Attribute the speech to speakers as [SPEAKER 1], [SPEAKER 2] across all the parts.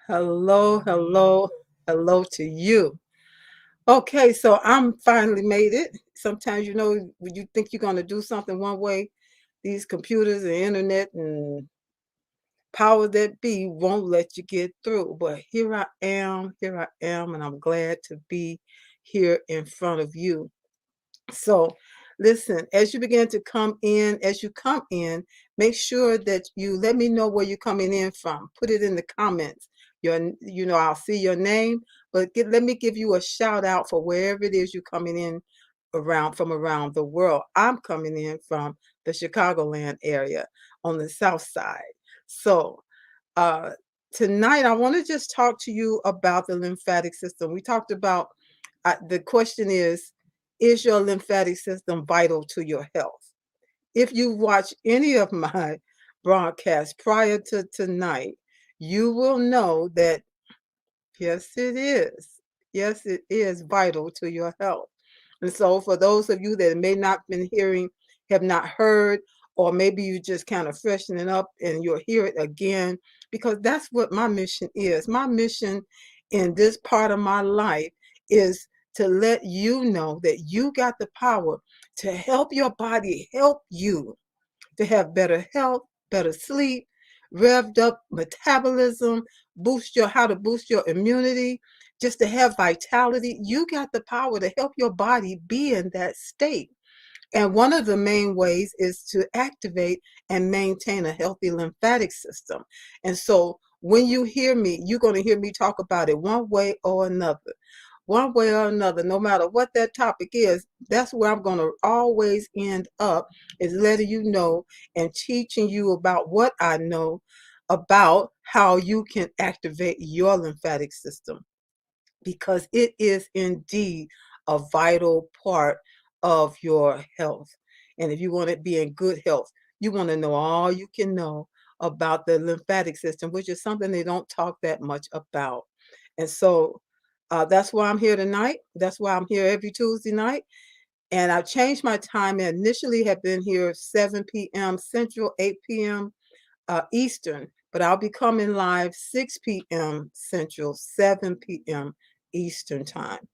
[SPEAKER 1] Hello, hello, hello to you. Okay, so I'm finally made it. Sometimes, when you think you're going to do something one way, these computers and internet and power that be won't let you get through. But here I am, and I'm glad to be here in front of you. So, listen, as you come in, make sure that you let me know where you're coming in from. Put it in the comments. I'll see your name, but let me give you a shout out for wherever it is you're coming in around the world. I'm coming in from the Chicagoland area on the south side. So, uh, tonight I want to just talk to you about the lymphatic system. We talked about the question is your lymphatic system vital to your health? If you watch any of my broadcasts prior to tonight, you will know that yes, it is. Yes, it is vital to your health. And so, for those of you that may not been hearing, have not heard, or maybe you just kind of freshening up and you'll hear it again, because that's what my mission is. My mission in this part of my life is to let you know that you got the power to help your body help you to have better health, better sleep, revved up metabolism, how to boost your immunity, just to have vitality. You got the power to help your body be in that state. And one of the main ways is to activate and maintain a healthy lymphatic system. And so when you hear me, you're going to hear me talk about it one way or another. One way or another, no matter what that topic is, that's where I'm going to always end up, is letting you know and teaching you about what I know about how you can activate your lymphatic system, because it is indeed a vital part of your health. And if you want to be in good health, you want to know all you can know about the lymphatic system, which is something they don't talk that much about. And so that's why I'm here tonight. That's why I'm here every Tuesday night. And I've changed my time. I initially had been here 7 p.m. Central, 8 p.m. Eastern, but I'll be coming live 6 p.m. Central, 7 p.m. Eastern time.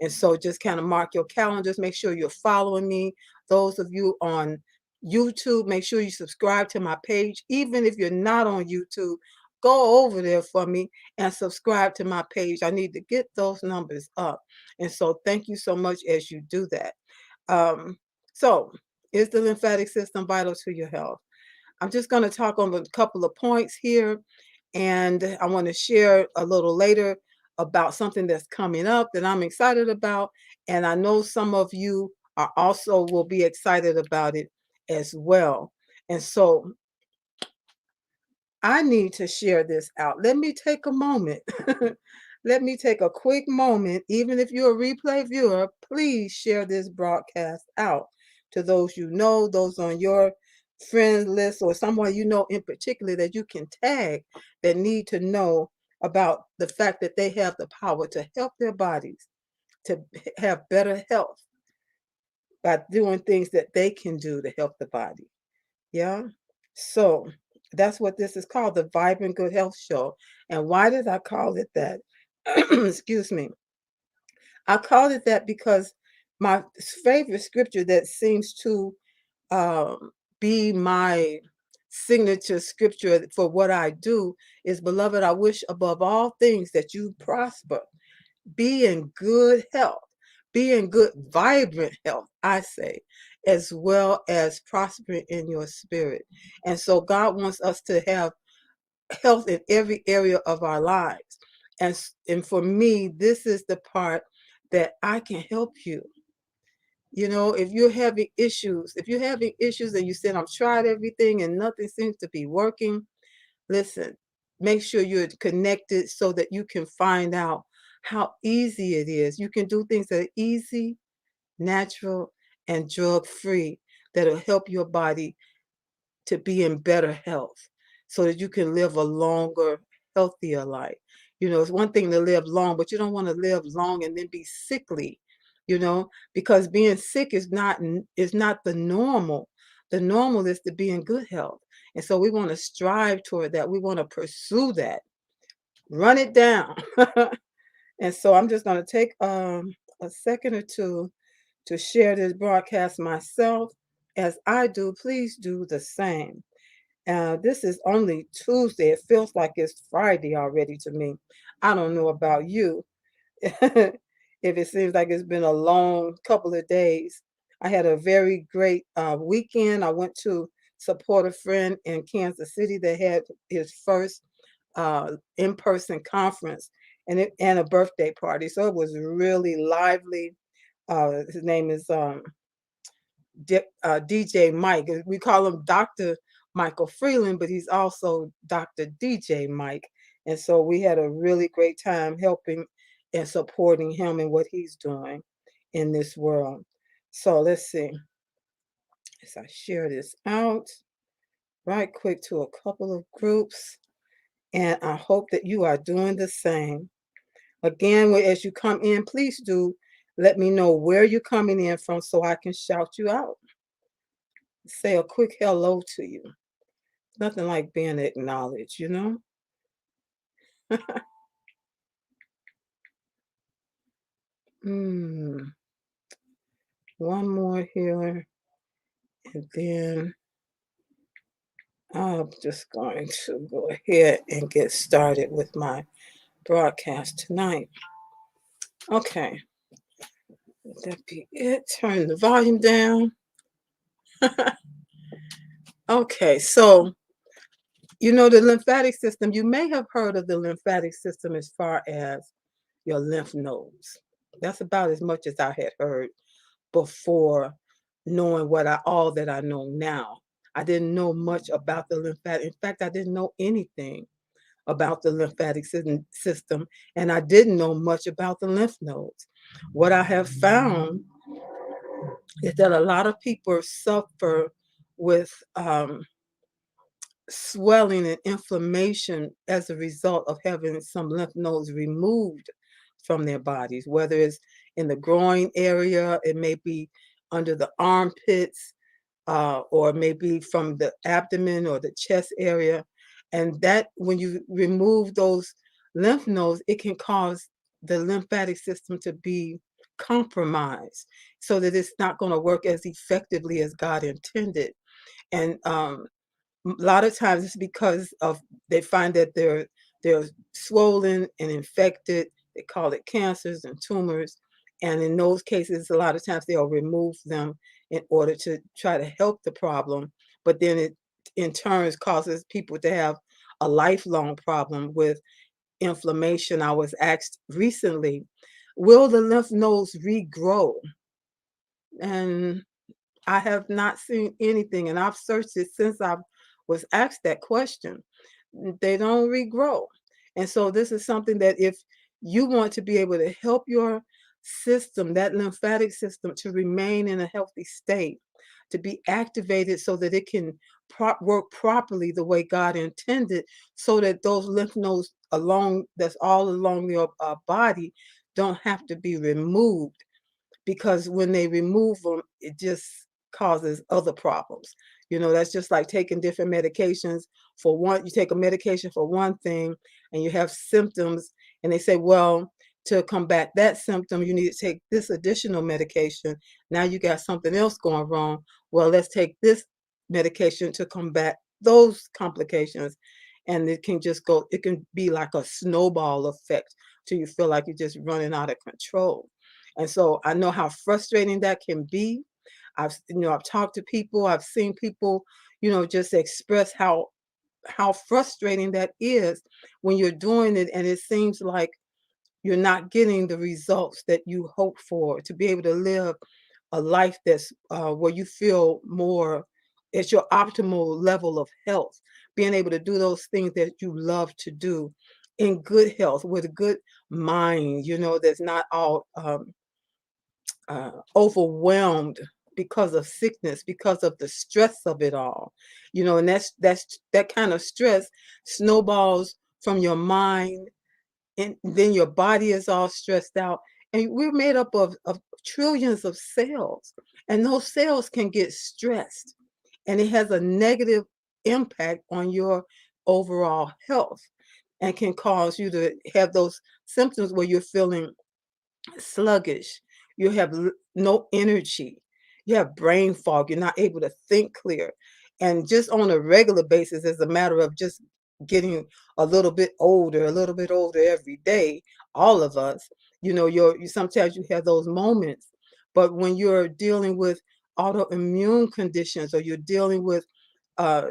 [SPEAKER 1] And so just kind of mark your calendars. Make sure you're following me. Those of you on YouTube, make sure you subscribe to my page. Even if you're not on YouTube, go over there for me and subscribe to my page. I need to get those numbers up. And so thank you so much as you do that. Um, so, is the lymphatic system vital to your health? I'm just going to talk on a couple of points here, and I want to share a little later about something that's coming up that I'm excited about, and I know some of you are also will be excited about it as well. And so I need to share this out. Let me take a moment. Let me take a quick moment. Even if you're a replay viewer, please share this broadcast out to those you know, those on your friend list, or someone you know in particular that you can tag that need to know about the fact that they have the power to help their bodies to have better health by doing things that they can do to help the body. Yeah. So that's what this is called, the Vibrant Good Health Show. And why did I call it that? Excuse me. I called it that because my favorite scripture that seems to um, be my signature scripture for what I do is, Beloved, I wish above all things that you prosper, be in good health, be in good, vibrant health, I say, as well as prospering in your spirit. And so God wants us to have health in every area of our lives. And for me, this is the part that I can help you. If you're having issues and you said, I've tried everything and nothing seems to be working, listen, make sure you're connected so that you can find out how easy it is. You can do things that are easy, natural, and drug-free that'll help your body to be in better health so that you can live a longer, healthier life. It's one thing to live long, but you don't want to live long and then be sickly, because being sick is not the normal. The normal is to be in good health. And so we want to strive toward that. We want to pursue that. run it down. And so I'm just going to take a second or two to share this broadcast myself. As I do, please do the same. This is only Tuesday. It feels like it's Friday already to me. I don't know about you. If it seems like it's been a long couple of days. I had a very great weekend. I went to support a friend in Kansas City that had his first in-person conference and a birthday party. So it was really lively. His name is DJ Mike. We call him Dr. Michael Freeland, but he's also Dr. DJ Mike. And so we had a really great time helping and supporting him and what he's doing in this world. So let's see. As I share this out right quick to a couple of groups, and I hope that you are doing the same. Again, as you come in, please do let me know where you're coming in from so I can shout you out. Say a quick hello to you. Nothing like being acknowledged, you know? Mm, one more here, and then I'm just going to go ahead and get started with my broadcast tonight. Okay, let that be it. Turn the volume down. Okay, so the lymphatic system, you may have heard of the lymphatic system as far as your lymph nodes. That's about as much as I had heard before knowing all that I know now. I didn't know much about the lymphatic. In fact, I didn't know anything about the lymphatic system, and I didn't know much about the lymph nodes. What I have found is that a lot of people suffer with swelling and inflammation as a result of having some lymph nodes removed from their bodies, whether it's in the groin area, it may be under the armpits, or maybe from the abdomen or the chest area. And that when you remove those lymph nodes, it can cause the lymphatic system to be compromised so that it's not going to work as effectively as God intended. And a lot of times it's because of they find that they're swollen and infected. They call it cancers and tumors. And in those cases, a lot of times they'll remove them in order to try to help the problem. But then it in turn causes people to have a lifelong problem with inflammation. I was asked recently, will the lymph nodes regrow? And I have not seen anything, and I've searched it since I was asked that question. They don't regrow. And so this is something that if you want to be able to help your system, that lymphatic system, to remain in a healthy state, to be activated so that it can work properly the way God intended, so that those lymph nodes that's all along your body don't have to be removed, because when they remove them, it just causes other problems. That's just like taking different medications for one. You take a medication for one thing and you have symptoms, and they say, well, to combat that symptom, you need to take this additional medication. Now you got something else going wrong. Well, let's take this medication to combat those complications. And it can be like a snowball effect till you feel like you're just running out of control. And so I know how frustrating that can be. I've talked to people, I've seen people, just express how frustrating that is when you're doing it and it seems like you're not getting the results that you hope for, to be able to live a life that's where you feel more at your optimal level of health, being able to do those things that you love to do in good health with a good mind, that's not all overwhelmed because of sickness, because of the stress of it all, and that kind of stress snowballs from your mind, and then your body is all stressed out. And we're made up of trillions of cells, and those cells can get stressed, and it has a negative impact on your overall health. and can cause you to have those symptoms where you're feeling sluggish, you have no energy, you have brain fog, you're not able to think clear. And just on a regular basis, as a matter of just getting a little bit older every day, all of us, you sometimes you have those moments. But when you're dealing with autoimmune conditions, or you're dealing with uh,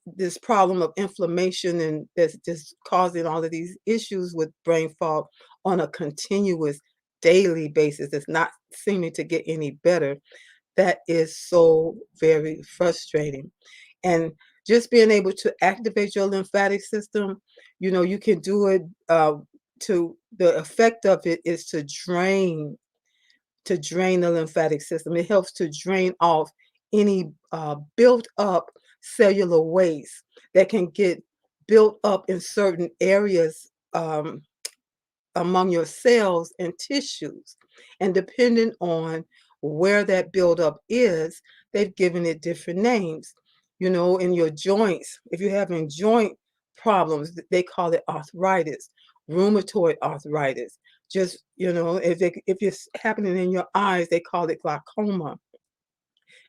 [SPEAKER 1] this problem of inflammation, and that's just causing all of these issues with brain fog on a continuous daily basis, it's not seeming to get any better. That is so very frustrating. And just being able to activate your lymphatic system, you can do it. To the effect of it is to drain the lymphatic system. It helps to drain off any built up cellular waste that can get built up in certain areas, among your cells and tissues. And depending on where that buildup is, they've given it different names. In your joints, if you're having joint problems, they call it arthritis, rheumatoid arthritis. Just, if it's happening in your eyes, they call it glaucoma.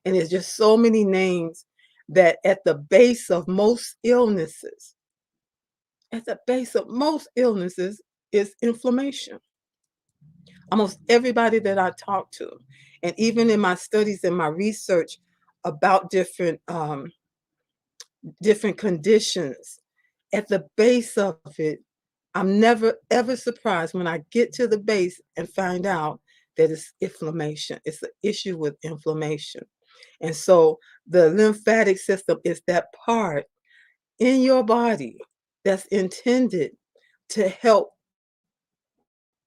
[SPEAKER 1] And there's just so many names that at the base of most illnesses is inflammation. Almost everybody that I talk to, and even in my studies and my research about different conditions, at the base of it, I'm never ever surprised when I get to the base and find out that it's inflammation. It's an issue with inflammation. And so the lymphatic system is that part in your body that's intended to help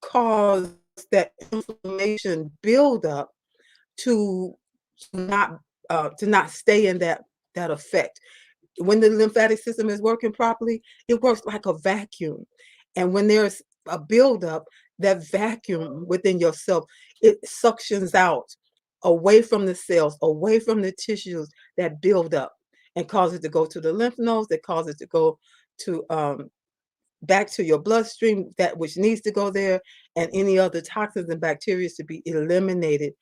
[SPEAKER 1] cause that inflammation buildup to to not stay in that effect. When the lymphatic system is working properly, it works like a vacuum. And when there's a buildup, that vacuum within yourself, it suctions out away from the cells, away from the tissues that build up, and cause it to go to the lymph nodes, that cause it to go to back to your bloodstream, that which needs to go there, and any other toxins and bacteria to be eliminated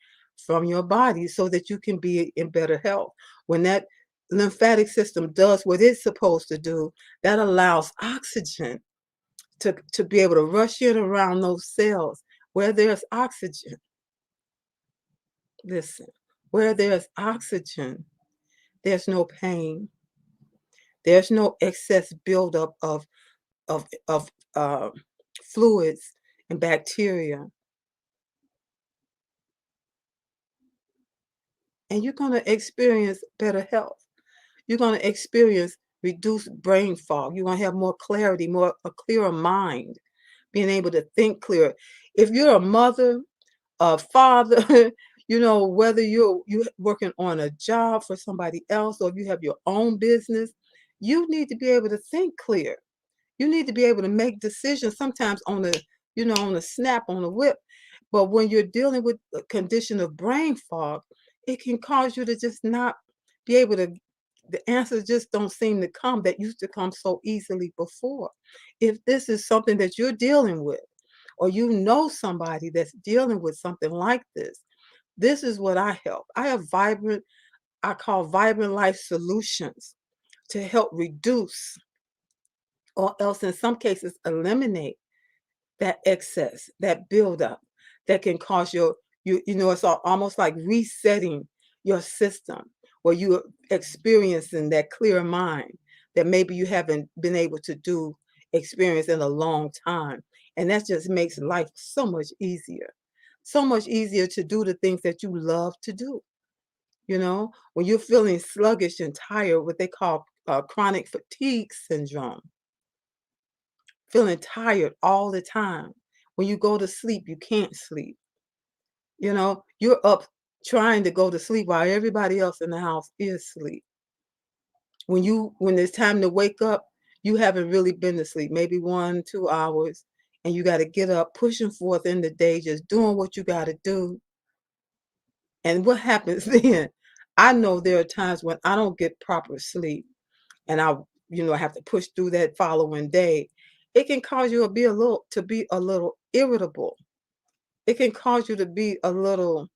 [SPEAKER 1] from your body so that you can be in better health. When that lymphatic system does what it's supposed to do, that allows oxygen to be able to rush in around those cells. Where there's oxygen, listen, where there's oxygen, there's no pain, there's no excess buildup of fluids and bacteria, and you're going to experience better health. You're going to experience reduced brain fog. You're going to have more clarity, a clearer mind, being able to think clearer. If you're a mother, a father, whether you working on a job for somebody else, or if you have your own business, you need to be able to think clear. You need to be able to make decisions sometimes on a snap, on a whip. But when you're dealing with a condition of brain fog, it can cause you to just not be able to, the answers just don't seem to come that used to come so easily before. If this is something that you're dealing with, or somebody that's dealing with something like this is what I help. I call vibrant life solutions to help reduce, or else in some cases eliminate, that excess, that buildup that can cause it's almost like resetting your system, where you're experiencing that clear mind that maybe you haven't been able to experience in a long time. And that just makes life so much easier to do the things that you love to do. When you're feeling sluggish and tired, what they call chronic fatigue syndrome, feeling tired all the time. When you go to sleep, you can't sleep. You're up trying to go to sleep while everybody else in the house is asleep. When it's time to wake up, you haven't really been to sleep, maybe 1, 2 hours, and you got to get up, pushing forth in the day, just doing what you got to do. And what happens then? I know there are times when I don't get proper sleep, and I have to push through that following day. It can cause you to be a little irritable. It can cause you to be a little,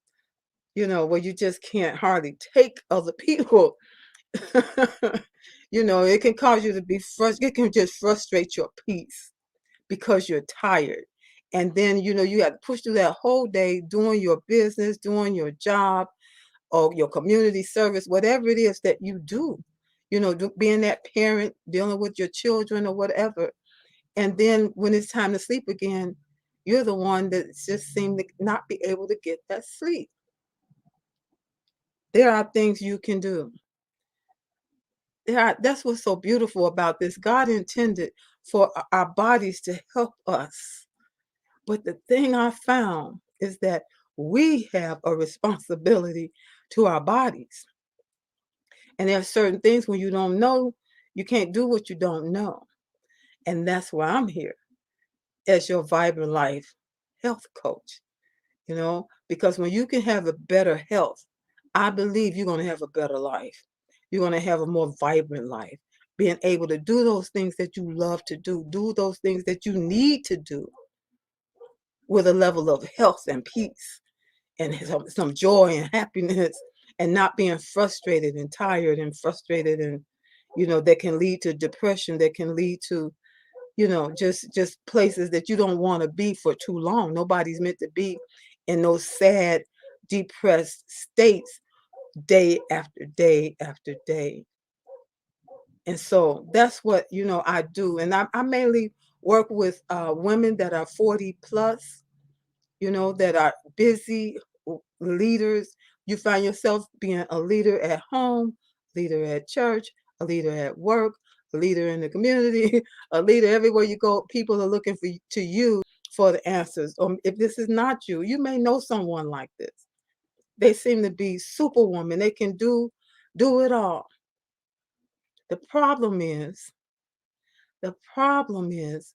[SPEAKER 1] where you just can't hardly take other people. It can cause you to be frustrated. It can just frustrate your peace because you're tired. And then, you have to push through that whole day doing your business, doing your job, or your community service, whatever it is that you do, being that parent, dealing with your children or whatever. And then when it's time to sleep again, you're the one that just seem to not be able to get that sleep. There are things you can do. That's what's so beautiful about this. God intended for our bodies to help us. But the thing I found is that we have a responsibility to our bodies. And there are certain things when you don't know, you can't do what you don't know. And that's why I'm here as your Vibrant Life health coach, because when you can have a better health, I believe you're going to have a better life. You're going to have a more vibrant life, being able to do those things that you love to do those things that you need to do with a level of health and peace and some joy and happiness, and not being frustrated and tired and frustrated, and that can lead to depression, that can lead to just places that you don't want to be for too long. Nobody's meant to be in those sad, depressed states day after day after day. And so that's what I do. And I mainly work with women that are 40 plus, that are busy leaders. You find yourself being a leader at home, leader at church, a leader at work, a leader in the community, a leader everywhere you go. People are looking to you for the answers. If this is not you, you may know someone like this. They seem to be superwoman. They can do it all. The problem is, the problem is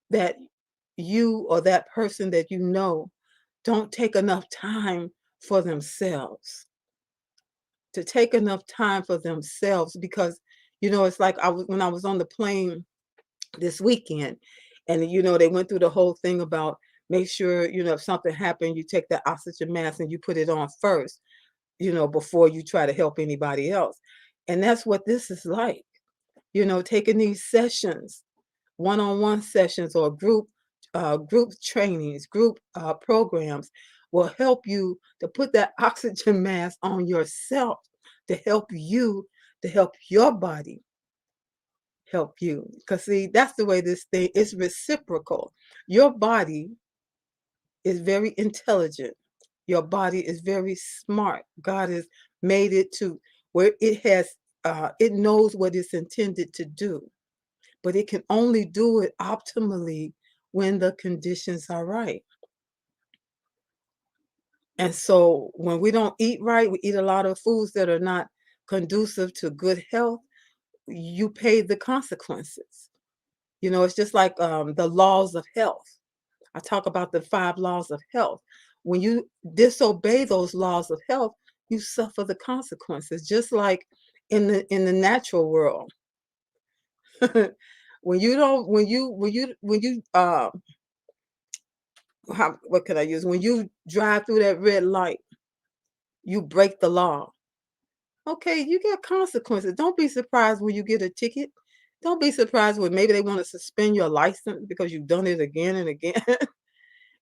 [SPEAKER 1] that you or that person that don't take enough time for themselves. To take enough time for themselves, because it's like when I was on the plane this weekend, and they went through the whole thing about make sure if something happened, you take that oxygen mask and you put it on first, before you try to help anybody else. And that's what this is like, taking these sessions, one-on-one sessions, or group trainings, group programs will help you to put that oxygen mask on yourself, to help your body help you. Because see, that's the way this thing is reciprocal. Your body is very intelligent. Your body is very smart. God has made it to where it knows what it's intended to do, but it can only do it optimally when the conditions are right. And so when we don't eat right, we eat a lot of foods that are not conducive to good health, you pay the consequences. It's just like the laws of health. I talk about the 5 laws of health. When you disobey those laws of health, you suffer the consequences, just like in the natural world. When you don't, when you what can I use? When you drive through that red light, you break the law. Okay, you get consequences. Don't be surprised when you get a ticket. Don't be surprised when maybe they want to suspend your license because you've done it again and again.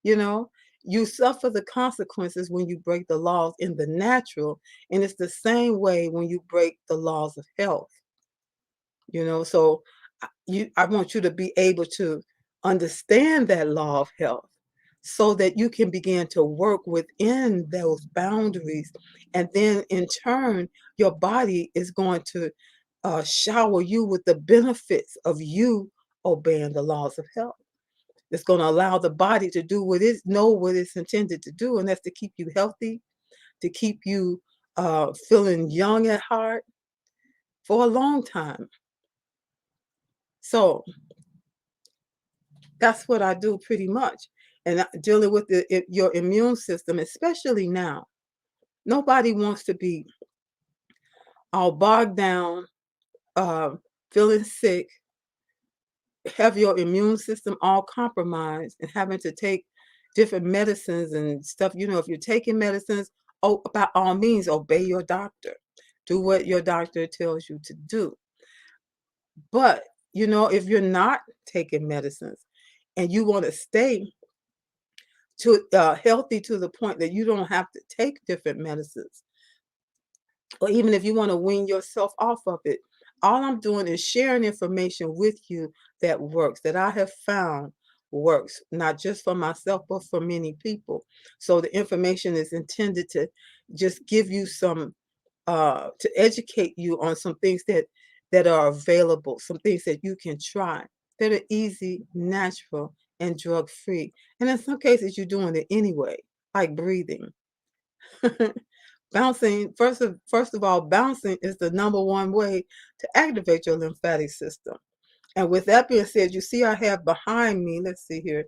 [SPEAKER 1] you know, you suffer the consequences when you break the laws in the natural, and it's the same way when you break the laws of health. So I want you to be able to understand that law of health so that you can begin to work within those boundaries. And then in turn, your body is going to shower you with the benefits of you obeying the laws of health. It's going to allow the body to do what it's intended to do, and that's to keep you healthy, to keep you feeling young at heart for a long time. So that's what I do pretty much. And dealing with your immune system, especially now. Nobody wants to be all bogged down, uh, feeling sick, have your immune system all compromised and having to take different medicines and stuff. If you're taking medicines, oh, by all means, obey your doctor. Do what your doctor tells you to do. But, if you're not taking medicines and you want to stay healthy to the point that you don't have to take different medicines, or even if you want to wean yourself off of it, all I'm doing is sharing information with you that works, that I have found works, not just for myself, but for many people. So the information is intended to just give you to educate you on some things that are available, some things that you can try that are easy, natural, and drug free. And in some cases, you're doing it anyway, like breathing. Bouncing, first of all, bouncing is the number one way to activate your lymphatic system. And with that being said, you see I have behind me, let's see here,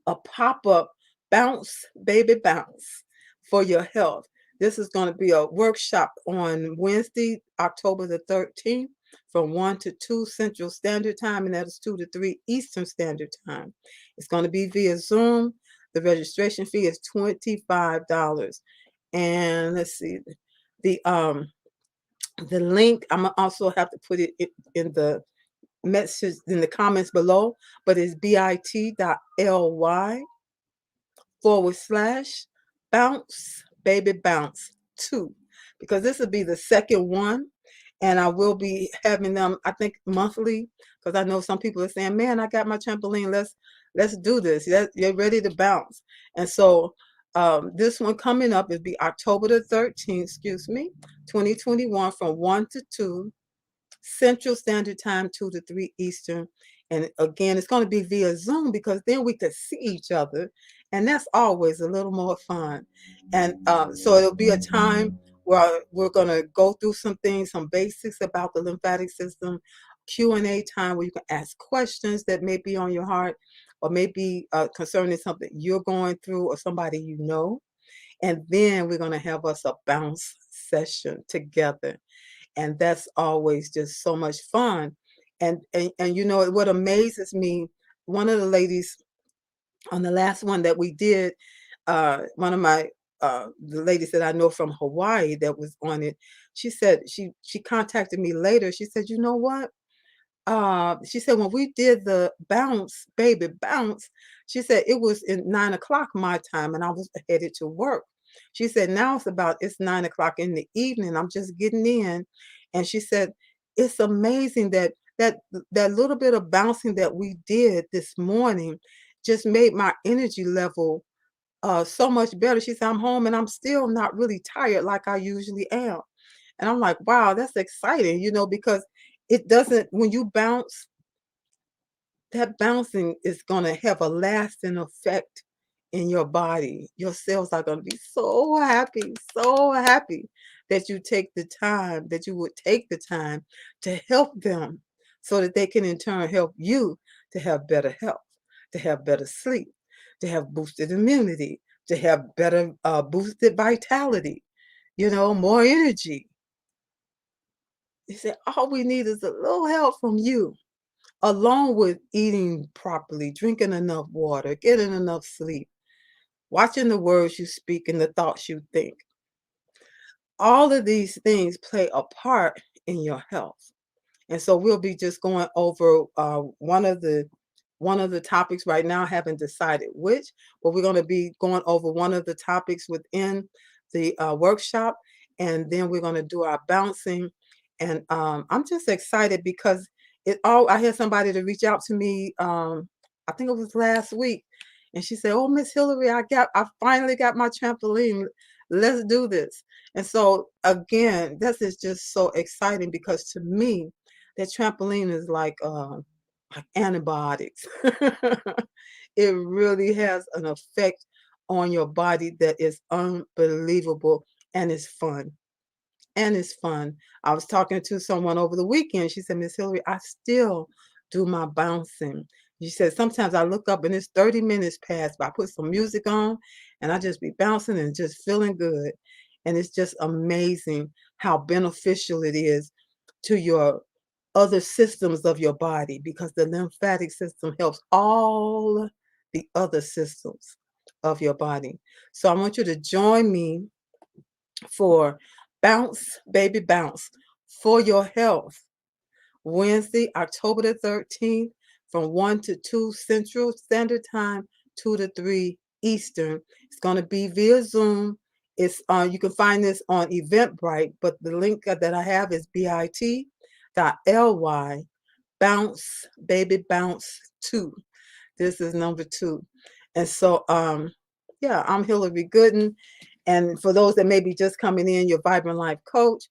[SPEAKER 1] a pop-up bounce, baby bounce for your health. This is going to be a workshop on Wednesday, October the 13th from 1 to 2 Central Standard Time, and that is 2 to 3 Eastern Standard Time. It's going to be via Zoom. The registration fee is $25. And let's see, the link, I'm gonna also have to put it in the message in the comments below, but it's bit.ly/bounce baby bounce 2, because this will be the second one, and I will be having them, I think, monthly, because I know some people are saying, man, I got my trampoline, let's do this. You're ready to bounce. And so this one coming up is be October the 13th, 2021, from 1 to 2 Central Standard Time, 2 to 3 Eastern. And again, it's going to be via Zoom, because then we could see each other. And that's always a little more fun. And so it'll be a time where we're going to go through some things, some basics about the lymphatic system, Q&A time where you can ask questions that may be on your heart, or maybe concerning something you're going through or somebody you know. And then we're going to have us a bounce session together. And that's always just so much fun. And what amazes me, one of the ladies on the last one that we did, one of my the ladies that I know from Hawaii that was on it, she said she contacted me later. She said, you know what? She said when we did the bounce, baby bounce, she said it was in 9 o'clock my time, and I was headed to work. She said now it's 9 o'clock in the evening. I'm just getting in, and she said it's amazing that little bit of bouncing that we did this morning just made my energy level so much better. She said I'm home and I'm still not really tired like I usually am. And I'm like, wow, that's exciting, because it doesn't, when you bounce, that bouncing is going to have a lasting effect in your body. Your cells are going to be so happy that you would take the time to help them, so that they can in turn help you to have better health, to have better sleep, to have boosted immunity, to have better boosted vitality, more energy. He said, all we need is a little help from you, along with eating properly, drinking enough water, getting enough sleep, watching the words you speak and the thoughts you think. All of these things play a part in your health. And so we'll be just going over one of the topics right now. I haven't decided which, but we're going to be going over one of the topics within the workshop, and then we're going to do our bouncing. And I'm just excited because I had somebody to reach out to me. I think it was last week, and she said, "Oh, Miss Hillary, I finally got my trampoline. Let's do this." And so again, this is just so exciting, because to me, that trampoline is like antibiotics. It really has an effect on your body that is unbelievable, and it's fun. And it's fun. I was talking to someone over the weekend. She said, Miss Hillary, I still do my bouncing. She said, sometimes I look up and it's 30 minutes past, but I put some music on and I just be bouncing and just feeling good. And it's just amazing how beneficial it is to your other systems of your body because the lymphatic system helps all the other systems of your body. So I want you to join me for Bounce, Baby Bounce for Your Health, Wednesday, October the 13th, from 1 to 2 Central Standard Time, 2 to 3 Eastern. It's going to be via Zoom. It's you can find this on Eventbrite, but the link that I have is bit.ly bounce baby bounce 2. This is number 2. And so yeah, I'm Hillary Gooden. And for those that may be just coming in, your Vibrant Life coach,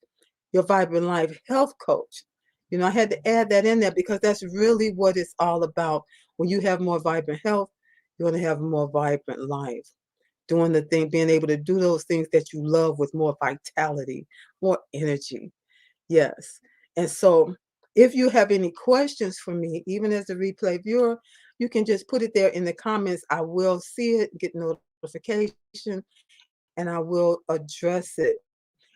[SPEAKER 1] your Vibrant Life health coach. I had to add that in there because that's really what it's all about. When you have more vibrant health, you're going to have more vibrant life. Doing the thing, being able to do those things that you love with more vitality, more energy. Yes. And so if you have any questions for me, even as a replay viewer, you can just put it there in the comments. I will see it, get notification, and I will address it.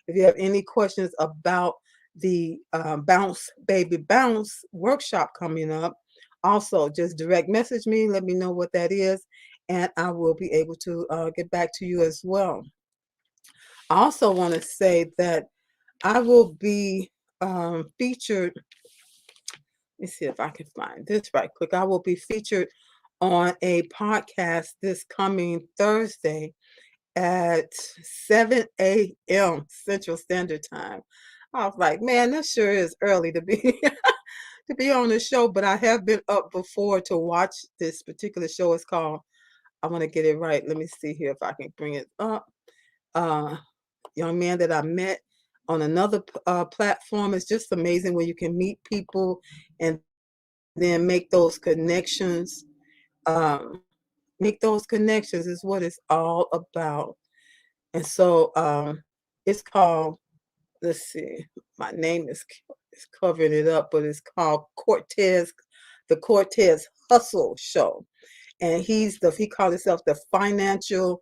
[SPEAKER 1] If you have any questions about the Bounce Baby Bounce workshop coming up, also just direct message me, let me know what that is, and I will be able to get back to you as well. I also want to say that I will be featured. Let me see if I can find this right quick. I will be featured on a podcast this coming Thursday at 7 a.m. Central Standard Time. I was like, man, that sure is early to be to be on the show, but I have been up before to watch this particular show. It's called, I want to get it right. Let me see here if I can bring it up. Uh, Young man that I met on another platform. It's just amazing when you can meet people and then make those connections. Um, Make those connections is what it's all about. And so it's called, let's see, my name is covering it up, but it's called the Cortez Hustle Show. And he called himself the financial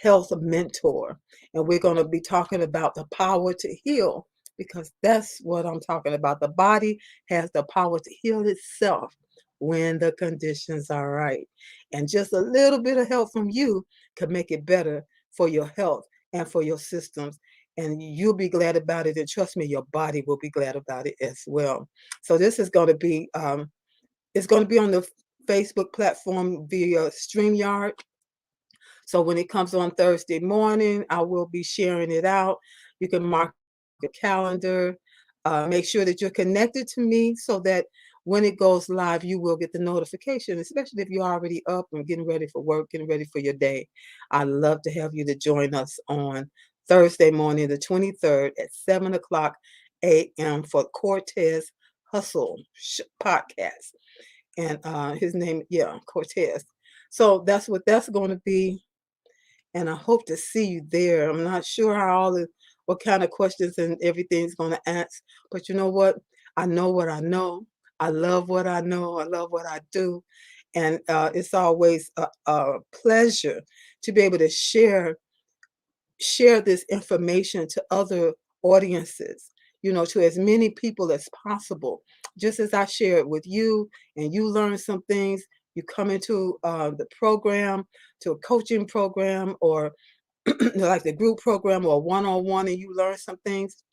[SPEAKER 1] health mentor. And we're going to be talking about the power to heal because that's what I'm talking about. The body has the power to heal itself when the conditions are right. And just a little bit of help from you could make it better for your health and for your systems. And you'll be glad about it. And trust me, your body will be glad about it as well. So this is going to be it's going to be on the Facebook platform via StreamYard. So when it comes on Thursday morning, I will be sharing it out. You can mark your calendar. Make sure that you're connected to me so that when it goes live, you will get the notification, especially if you're already up and getting ready for work, getting ready for your day. I'd love to have you to join us on Thursday morning, the 23rd at 7 o'clock a.m. for Cortez Hustle podcast. And his name, yeah, Cortez. So that's what that's going to be, and I hope to see you there. I'm not sure what kind of questions and everything's going to ask, but you know what? I know what I know. I love what I know. I love what I do, and it's always a pleasure to be able to share this information to other audiences, to as many people as possible. Just as I share it with you and you learn some things, you come into the program, to a coaching program or like the group program or one-on-one and you learn some things.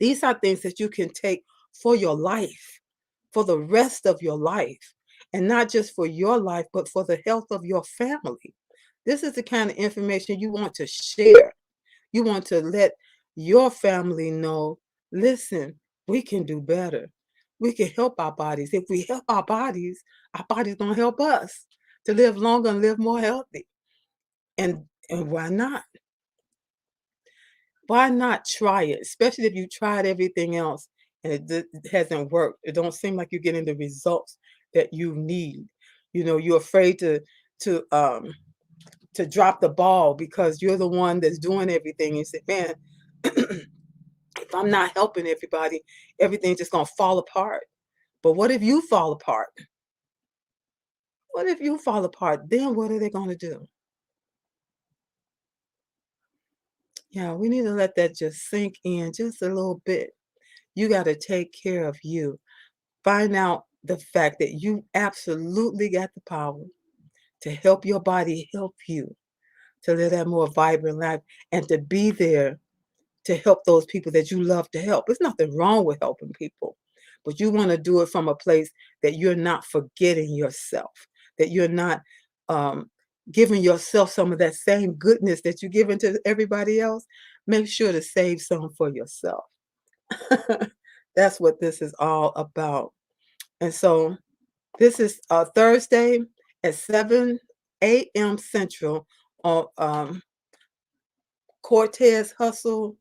[SPEAKER 1] These are things that you can take for your life, for the rest of your life, and not just for your life, but for the health of your family. This is the kind of information you want to share. You want to let your family know, listen, we can do better. We can help our bodies. If we help our bodies gonna help us to live longer and live more healthy. And why not? Why not try it? Especially if you tried everything else and it hasn't worked. It don't seem like you're getting the results that you need. You're afraid to to drop the ball because you're the one that's doing everything. You say, man, if I'm not helping everybody, everything's just gonna fall apart. But what if you fall apart? What if you fall apart? Then what are they gonna do? Yeah, we need to let that just sink in just a little bit. You got to take care of you. Find out the fact that you absolutely got the power to help your body help you to live that more vibrant life and to be there to help those people that you love to help. There's nothing wrong with helping people, but you want to do it from a place that you're not forgetting yourself, that you're not um, giving yourself some of that same goodness that you're giving to everybody else. Make sure to save some for yourself. That's what this is all about. And so this is Thursday at 7 a.m. Central on Cortez Hustle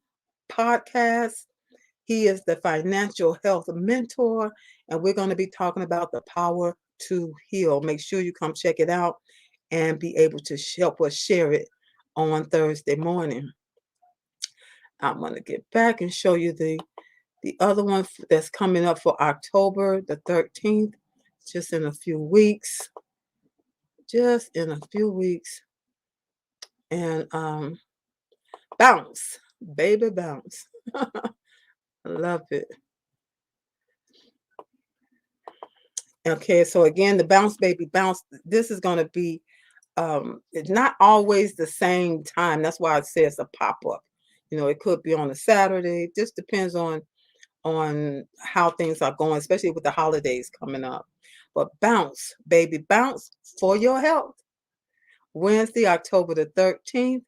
[SPEAKER 1] podcast. He is the financial health mentor, and we're going to be talking about the power to heal. Make sure you come check it out and be able to help us share it on Thursday morning. I'm going to get back and show you the other one that's coming up for October the 13th, just in a few weeks. Just in a few weeks. And bounce, baby bounce. Love it. Okay, so again, the bounce baby bounce. This is going to be it's not always the same time. That's why it says a pop-up. It could be on a Saturday. It just depends on how things are going, especially with the holidays coming up. But bounce, baby, bounce for your health. Wednesday, October the 13th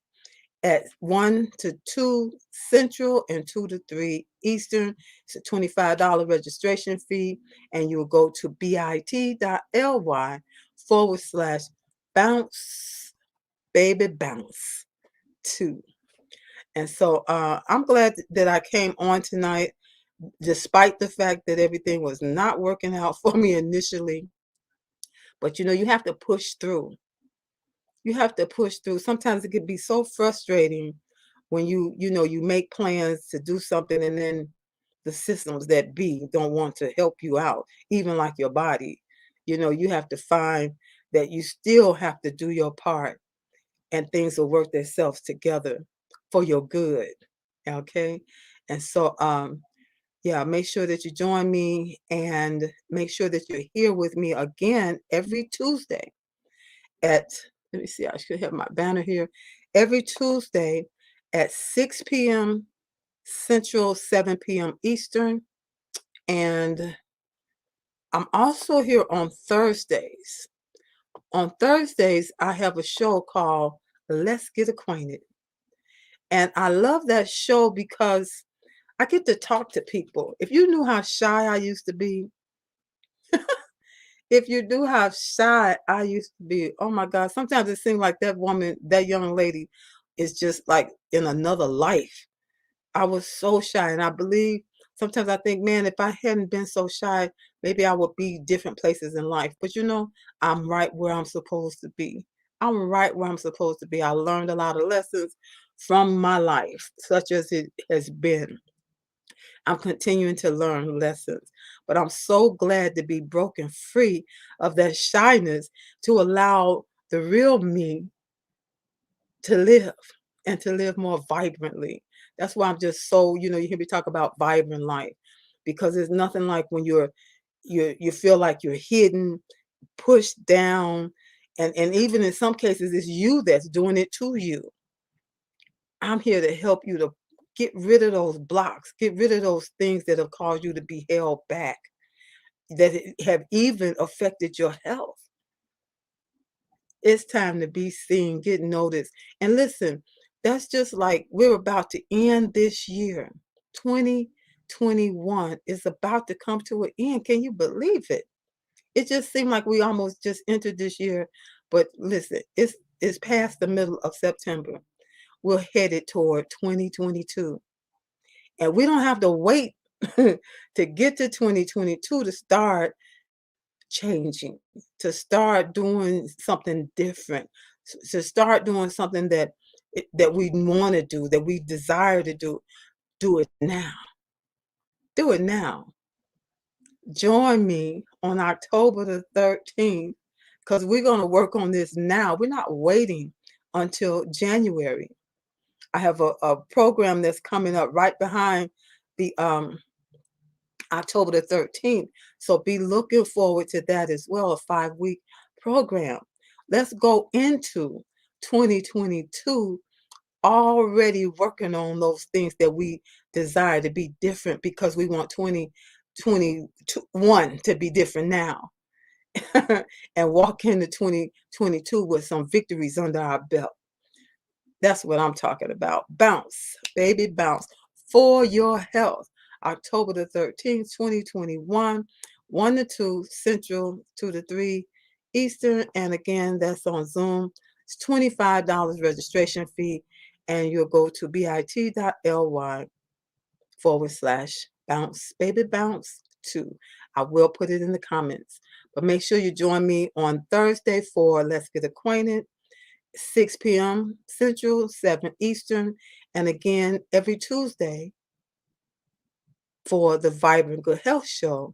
[SPEAKER 1] at 1 to 2 Central and 2 to 3 Eastern. It's a $25 registration fee, and you will go to bit.ly/bounce, baby bounce 2. And so I'm glad that I came on tonight, despite the fact that everything was not working out for me initially. But you have to push through. You have to push through. Sometimes it can be so frustrating when you make plans to do something and then the systems that be don't want to help you out, even like your body. You have to find that you still have to do your part and things will work themselves together for your good. Okay. And so yeah, make sure that you join me and make sure that you're here with me again every Tuesday at, let me see, I should have my banner here. Every Tuesday at 6 p.m. Central, 7 p.m. Eastern. And I'm also here on Thursdays. On Thursdays, I have a show called Let's Get Acquainted. And I love that show because I get to talk to people. If you knew how shy I used to be, if you knew how shy I used to be, oh my God, sometimes it seems like that woman, that young lady is just like in another life. I was so shy. And I believe sometimes I think, man, if I hadn't been so shy, maybe I would be different places in life. But I'm right where I'm supposed to be. I'm right where I'm supposed to be. I learned a lot of lessons from my life, such as it has been. I'm continuing to learn lessons, but I'm so glad to be broken free of that shyness to allow the real me to live and to live more vibrantly. That's why I'm just so, you hear me talk about vibrant life because there's nothing like when you feel like you're hidden, pushed down, and even in some cases it's you that's doing it to you. I'm here to help you to get rid of those blocks, get rid of those things that have caused you to be held back, that have even affected your health. It's time to be seen, get noticed. And listen, that's just like we're about to end this year. 2021 is about to come to an end. Can you believe it? It just seemed like we almost just entered this year. But listen, it's past the middle of September. We're headed toward 2022. And we don't have to wait to get to 2022 to start changing, to start doing something different, to start doing something that we want to do, that we desire to do. Do it now. Do it now. Join me on October the 13th because we're going to work on this now. We're not waiting until January. I have a program that's coming up right behind the October the 13th. So be looking forward to that as well, a 5-week program. Let's go into 2022 already working on those things that we desire to be different because we want 2021 to be different now. And walk into 2022 with some victories under our belt. That's what I'm talking about. Bounce, baby, bounce for your health. October the 13th, 2021, 1 to 2 Central, 2 to 3 Eastern. And again, that's on Zoom. It's $25 registration fee. And you'll go to bit.ly/bounce, baby, bounce 2. I will put it in the comments. But make sure you join me on Thursday for Let's Get Acquainted. 6 p.m. Central, 7 Eastern, and again every Tuesday for the Vibrant Good Health Show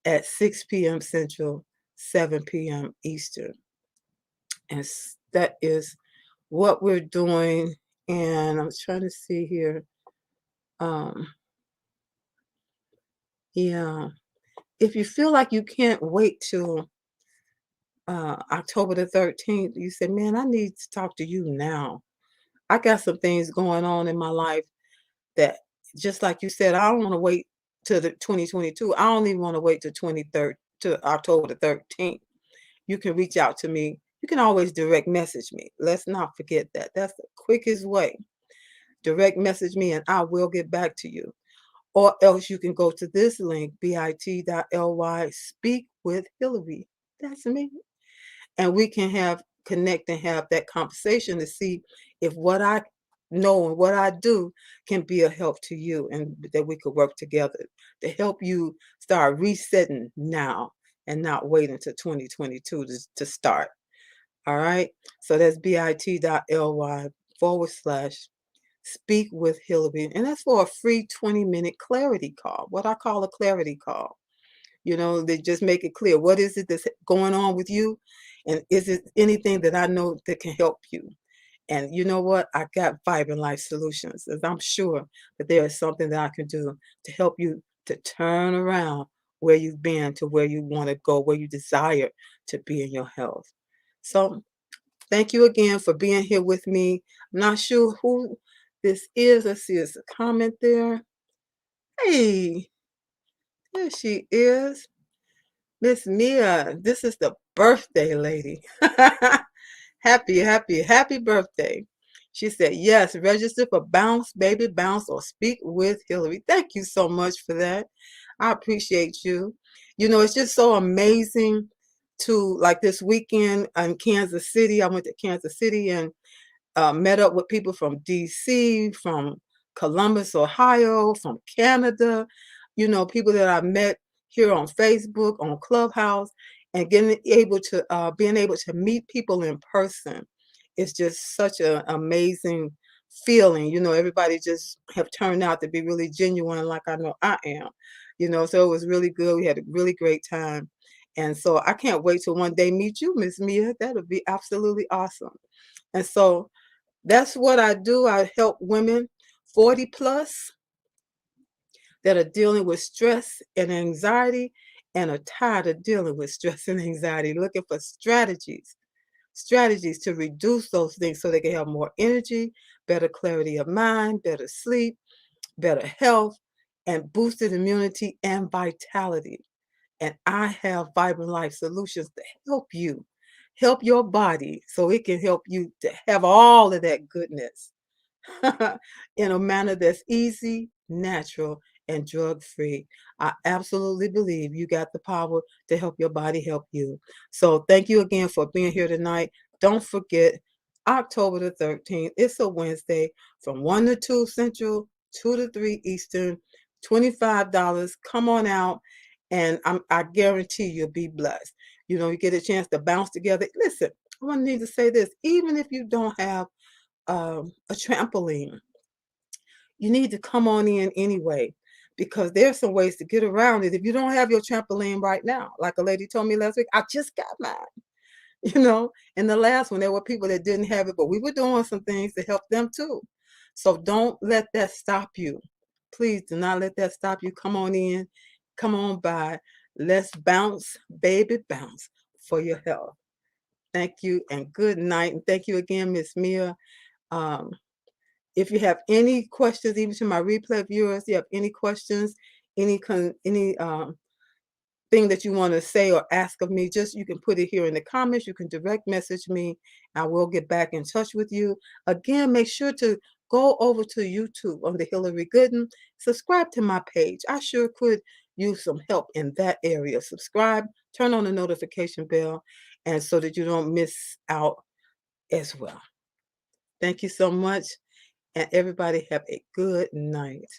[SPEAKER 1] at 6 p.m. Central, 7 p.m. Eastern. And that is what we're doing. And I'm trying to see here. Yeah, if you feel like you can't wait till October the 13th, you say, man, I need to talk to you now. I got some things going on in my life that, just like you said, I don't want to wait till the 2022. I don't even want to wait till 23rd to October the 13th. You can reach out to me. You can always direct message me. Let's not forget that. That's the quickest way. Direct message me and I will get back to you. Or else you can go to this link, bit.ly, speak with Hillary. That's me. And we can connect and have that conversation to see if what I know and what I do can be a help to you, and that we could work together to help you start resetting now and not wait until 2022 to start. All right. So that's bit.ly/speak with Hillary. And that's for a free 20-minute clarity call, what I call a clarity call. They just make it clear. What is it that's going on with you? And is it anything that I know that can help you? And you know what? I got Vibrant Life Solutions. As I'm sure that there is something that I can do to help you to turn around where you've been to where you want to go, where you desire to be in your health. So thank you again for being here with me. I'm not sure who this is. Let's see, it's a comment there. Hey, there she is. Miss Mia, this is the birthday lady. Happy, happy, happy birthday. She said, yes, register for Bounce, Baby Bounce, or Speak with Hillary. Thank you so much for that. I appreciate you. It's just so amazing to, like this weekend in Kansas City. I went to Kansas City and met up with people from DC, from Columbus, Ohio, from Canada, people that I met here on Facebook, on Clubhouse, and being able to meet people in person. It's just such an amazing feeling. Everybody just have turned out to be really genuine, like I know I am. So it was really good. We had a really great time. And so I can't wait till one day meet you, Miss Mia. That'll be absolutely awesome. And so that's what I do. I help women 40 plus that are dealing with stress and anxiety and are tired of dealing with stress and anxiety, looking for strategies to reduce those things so they can have more energy, better clarity of mind, better sleep, better health, and boosted immunity and vitality. And I have Vibrant Life Solutions to help your body so it can help you to have all of that goodness in a manner that's easy, natural, and drug-free. I absolutely believe you got the power to help your body help you. So thank you again for being here tonight. Don't forget, October the 13th, it's a Wednesday from 1 to 2 Central, 2 to 3 Eastern, $25. Come on out, and I guarantee you'll be blessed. You get a chance to bounce together. Listen, I want to need to say this. Even if you don't have a trampoline, you need to come on in anyway, because there's some ways to get around it. If you don't have your trampoline right now, like a lady told me last week, I just got mine. In the last one, there were people that didn't have it, but we were doing some things to help them too. So don't let that stop you. Please do not let that stop you. Come on in come on by. Let's bounce, baby, bounce for your health. Thank you and good night. And thank you again, Miss Mia. Um, if you have any questions, even to my replay viewers, you have any questions, any thing that you want to say or ask of me, just you can put it here in the comments. You can direct message me. I will get back in touch with you. Again, make sure to go over to YouTube on the Hillary Gooden. Subscribe to my page. I sure could use some help in that area. Subscribe, turn on the notification bell, and so that you don't miss out as well. Thank you so much, and everybody have a good night.